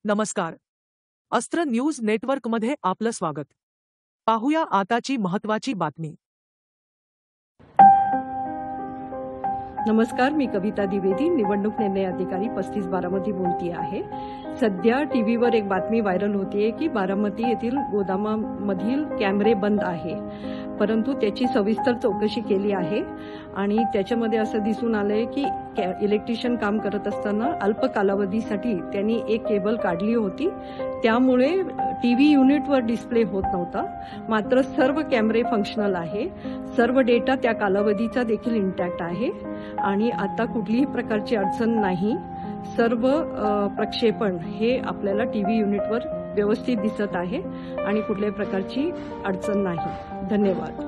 नमस्कार. अस्त्र न्यूज नेटवर्कमध्ये आपलं स्वागत. पाहूया आताची महत्त्वाची बातमी. नमस्कार, मी कविता द्विवेदी, निवडणूक निर्णय अधिकारी 35 बारामती बोलते आहे. सध्या टीव्हीवर एक बातमी व्हायरल होतीये की बारामती येथील गोदामामधील कॅमेरे बंद आहे, परंतु त्याची सविस्तर चौकशी केली आहे आणि त्याच्यामध्ये असं दिसून आलंय की इलेक्ट्रिशियन काम करत असताना अल्प कालावधीसाठी त्यांनी एक केबल काढली होती, त्यामुळे टीव्ही युनिटवर डिस्प्ले होत नव्हता. मात्र सर्व कॅमेरे फंक्शनल आहे, सर्व डेटा त्या कालावधीचा देखील इंटॅक्ट आहे आणि आता कुठलीही प्रकारची अडचण नाही. सर्व प्रक्षेपण हे आपल्याला टीव्ही युनिटवर व्यवस्थित दिसत आहे आणि कुठल्याही प्रकारची अडचण नाही. धन्यवाद.